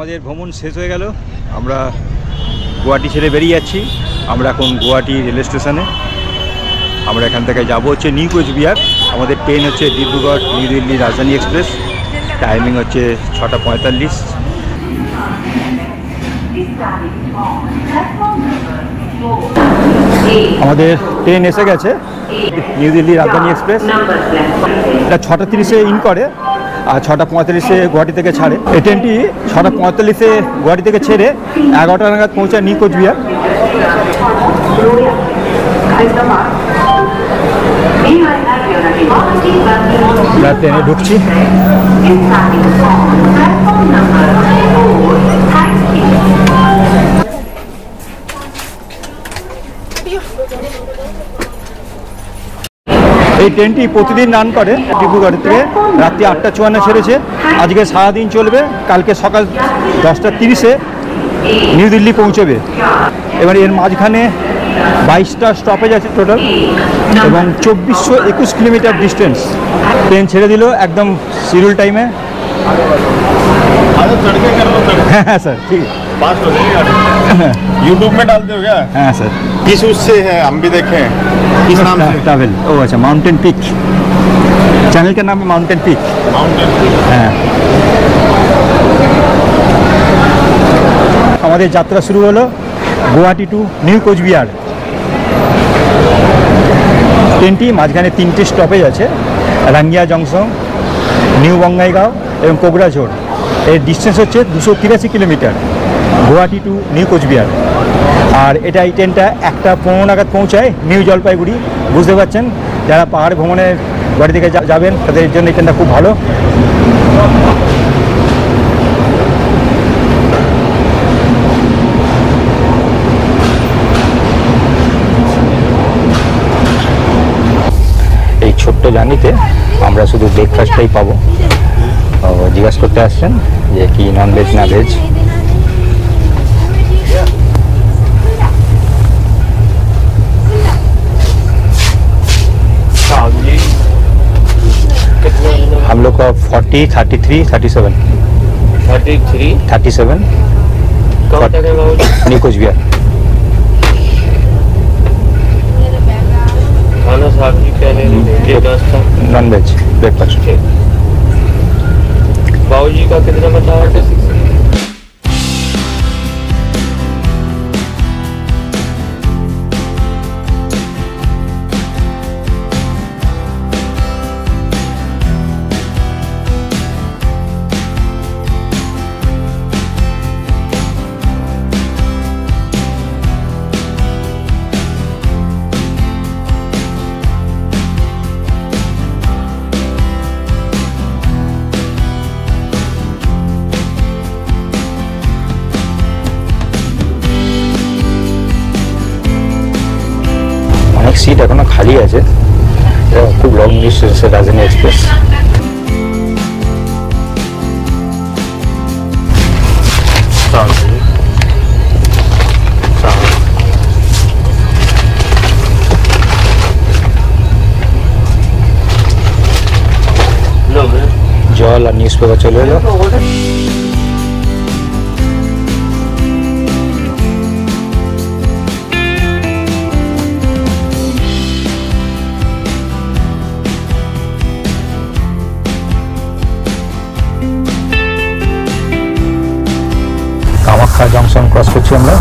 আমাদের ভ্রমণ শেষ হয়ে গেল। আমরা গুয়াহাটি ছেড়ে বেরিয়ে যাচ্ছি। আমরা এখন গুয়াহাটি রেল স্টেশনে। আমরা এখান থেকে যাব হচ্ছে নিউ কোচবিহার। আমাদের ট্রেন হচ্ছে ডিব্রুগড় নিউ দিল্লি রাজধানী এক্সপ্রেস। টাইমিং হচ্ছে 6:45। আমাদের ট্রেন এসে গেছে, নিউ দিল্লি রাজধানী এক্সপ্রেস। এটা 6:30-এ ইন করে আর 6:45-এ গুয়াহাটি থেকে ছাড়ে। এই ট্রেনটি 6:45-এ গুয়াহাটি থেকে ছেড়ে 11টা নাগাদ পৌঁছায় নিউ কোচবিহার। আমরা ট্রেনে ঢুকছি। এই ট্রেনটি প্রতিদিন রান করে ডিব্রুগড় থেকে। রাত্রি 8:54 ছেড়েছে। আজকে সারাদিন চলবে। কালকে সকাল 10:30-এ নিউ দিল্লি পৌঁছবে। এবার এর মাঝখানে 22টা স্টপেজ আছে টোটাল এবং 2421 কিলোমিটার ডিস্টেন্স। ট্রেন ছেড়ে দিল একদম শিডিউল টাইমে। हाँ सर ठीक है। यूट्यूब में डालते हो क्या? हाँ सर। किस उससे है हम भी देखें किस नाम से? ट्रैवल। ओ अच्छा, माउंटेन पिक चैनल का नाम है माउंटेन पिक। हाँ, हमारे यात्रा शुरू हलो गुवाहाटी टू निउ कोचबिहार। ट्रेनटी माझखाने 3টে स्टपेज আছে, রাঙ্গিয়া জংশন, নিউ বঙ্গাইগাঁও এবং কোকড়াঝোড়। এর ডিস্টেন্স হচ্ছে 283 kilometre Guwahati to new Cooch Behar. আর এটা এই ট্রেনটা 1:15 নাগাদ পৌঁছায় নিউ জলপাইগুড়ি। বুঝতে পারছেন, যারা পাহাড় ভ্রমণে গুয়াহাটি থেকে যাবেন তাদের জন্য এই ট্রেনটা খুব ভালো। এই ছোট্ট জার্নিতে আমরা শুধু ব্রেকফাস্টটাই পাবো। জিজ্ঞাসা করতে আসছেন যে কি নন ভেজ না ভেজ। हम लोग का 40, 33, 37 न्यू कोचबिहार। खाना सब्जी पहले नाश्ता नॉन वेज ब्रेकफास्ट। बाबूजी का कितना बताया? सीट एखोनो खाली আছে। खूब लंग डिस्टेंस राजधानी एक्सप्रेस। জল আর নিউজ পেপার চলে এলো। কামাখ্যা জংশন ক্রস করছি আমরা।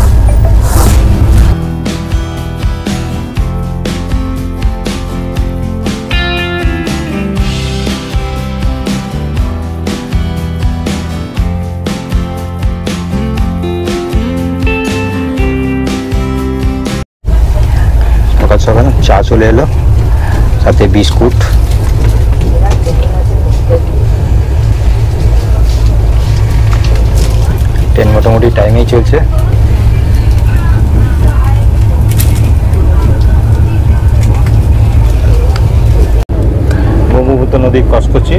সকাল সকাল চা চলে এলো, সাথে বিস্কুট। ট্রেন মোটামুটি টাইমেই চলছে। ব্রহ্মপুত্র নদী ক্রস করছি।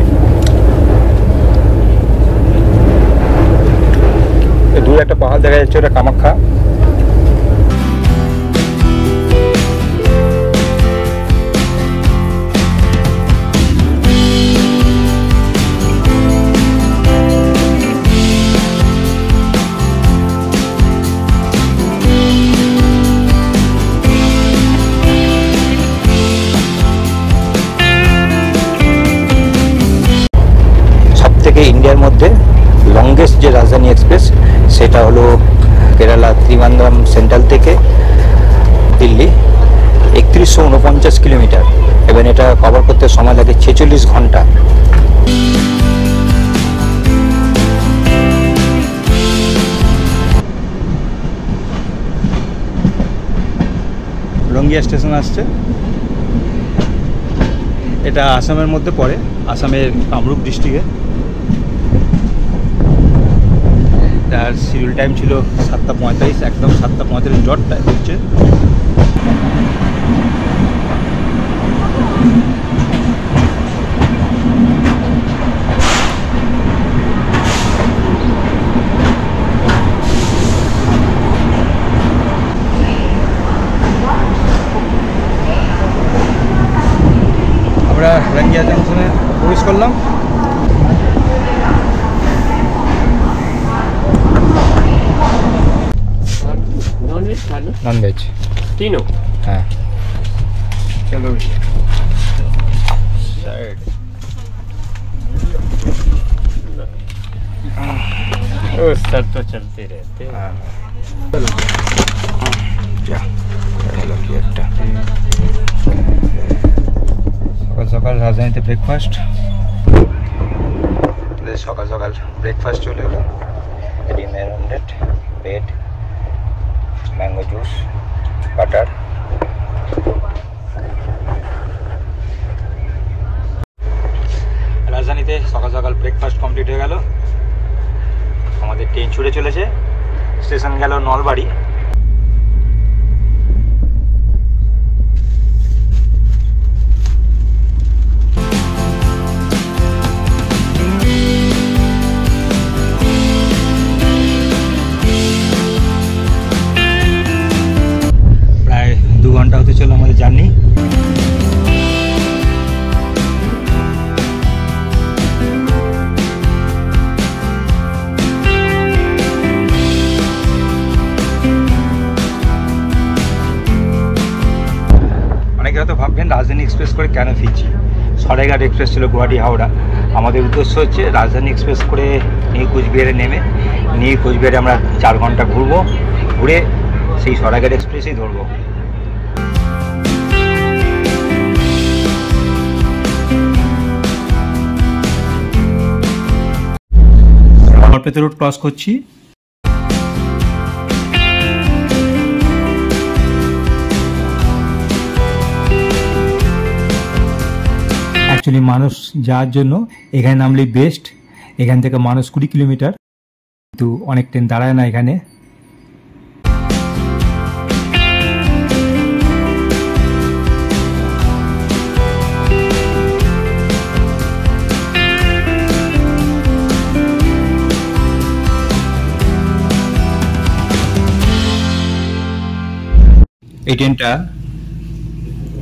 দূরে একটা পাহাড় দেখা যাচ্ছে, ওটা কামাখ্যা। ইন্ডিয়ার মধ্যে লংগেস্ট যে রাজধানী এক্সপ্রেস সেটা হলো কেরালা ত্রিবান্দ্রম সেন্ট্রাল থেকে দিল্লি 3149 কিলোমিটার এবং এটা কভার করতে সময় লাগে 46 ঘন্টা। রঙ্গিয়া স্টেশন আসছে, এটা আসামের মধ্যে পড়ে, আসামের কামরূপ ডিস্ট্রিক্টে। তার শিডিউল টাইম ছিল 7:45, একদম 7:45 ডট টাইম হচ্ছে। আমরা রাঙ্গিয়া জংশনে প্রবেশ করলাম। नॉन वेज खाना নন ভেজ, तीनों। হ্যাঁ। चलो उस सर तो चलते रहते हैं। সকাল সকাল রাজধানীতে ব্রেকফাস্ট, সকাল সকাল ব্রেকফাস্ট চলে এলো। ডিমের omelette, bread, mango juice, butter. রাজধানীতে সকাল সকাল ব্রেকফাস্ট কমপ্লিট হয়ে গেল। আমাদের ট্রেন ছুটে চলেছে, স্টেশন গেল নলবাড়ি। প্রায় 2 ঘন্টা হতে চলো আমাদের জার্নি। অনেকে হয়তো ভাববেন রাজধানী এক্সপ্রেস করে কেন ফিরছি। সরাইঘাট এক্সপ্রেস ছিল গুয়াহাটি হাওড়া। আমাদের উদ্দেশ্য হচ্ছে রাজধানী এক্সপ্রেস করে নিউ কোচবিহারে নেমে নিউ কোচবিহারে আমরা 4 ঘন্টা ঘুরবো, ঘুরে সেই সরাইঘাট এক্সপ্রেসেই ধরবো। বরপেটা রোড ক্রস করছি। অ্যাকচুয়ালি মানুষ যাওয়ার জন্য এখানে নামলেই বেস্ট। এখান থেকে মানুষ 20 কিলোমিটার, কিন্তু অনেক ট্রেন দাঁড়ায় না এখানে। এই ট্রেনটা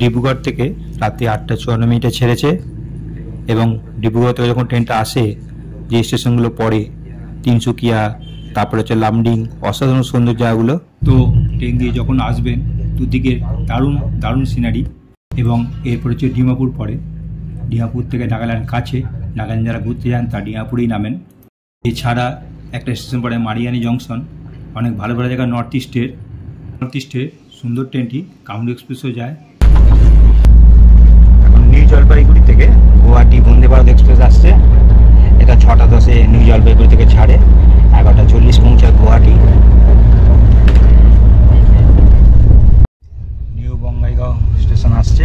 ডিব্রুগড় থেকে রাতে 8:54 ছেড়েছে এবং ডিব্রুগড় থেকে যখন ট্রেনটা আসে যে স্টেশনগুলো পড়ে তিনসুকিয়া, তারপরে হচ্ছে লামডিং, অসাধারণ সুন্দর জায়গাগুলো। তো ট্রেন দিয়ে যখন আসবেন দুদিকে দারুণ দারুণ সিনারি। এবং এরপর হচ্ছে ডিমাপুর পড়ে, ডিমাপুর থেকে নাগাল্যান্ড কাছে, নাগাল্যান্ড যারা ঘুরতে যান তারা ডিমাপুরেই নামেন। এছাড়া একটা স্টেশন পড়ে মারিয়ানি জংশন। অনেক ভালো ভালো জায়গা নর্থ ইস্টে সুন্দর ট্রেনটি কামরূপ এক্সপ্রেসও যায়। এখন নিউ জলপাইগুড়ি থেকে গুয়াহাটি বন্দে ভারত এক্সপ্রেস আসছে। এটা 6:10 নিউ জলপাইগুড়ি থেকে ছাড়ে, 11:40 পৌঁছায় গুয়াহাটি। নিউ বঙ্গাইগাঁও স্টেশন আসছে।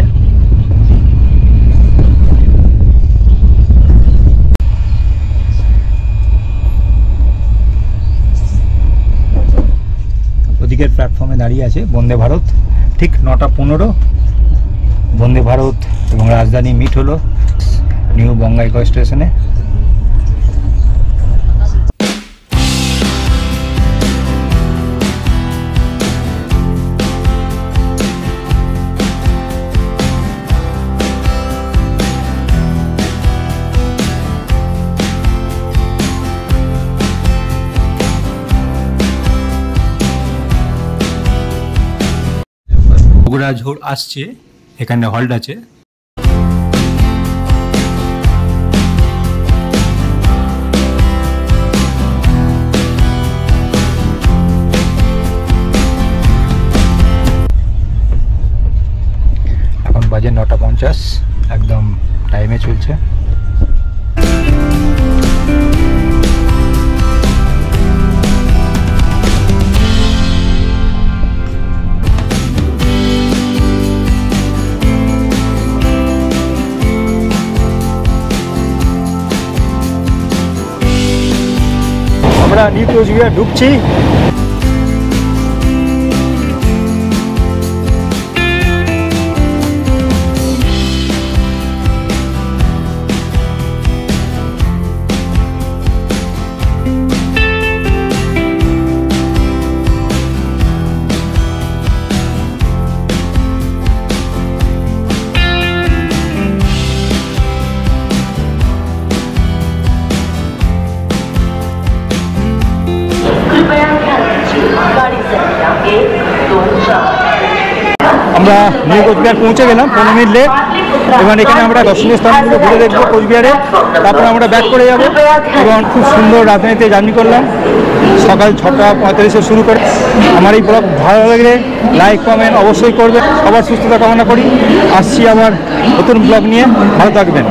ওদিকের প্ল্যাটফর্মে দাঁড়িয়ে আছে বন্দে ভারত। ঠিক 9:15 বন্দে ভারত এবং রাজধানী মিট হলো নিউ বঙ্গাইগাঁও স্টেশনে। কোকড়াঝোড় আসছে, এখানে হল্ট আছে। হচ্ছে। আমরা নিউ কোচবিহার ঢুকছি। আমরা নিউ কোচবিহার পৌঁছে গেলাম 15 মিনিট লেট। এবার এখানে আমরা দর্শনীয় স্থানগুলো ঘুরে দেখবো কোচবিহারে, তারপর আমরা ব্যাক করে যাব। এবং খুব সুন্দর রাজধানীতে জার্নি করলাম সকাল 6:45 শুরু করে। আমার এই ব্লগ ভালো লাগলে লাইক কমেন্ট অবশ্যই করবেন। সবার সুস্থতা কামনা করি। আসছি আবার নতুন ব্লগ নিয়ে, ভালো থাকবেন।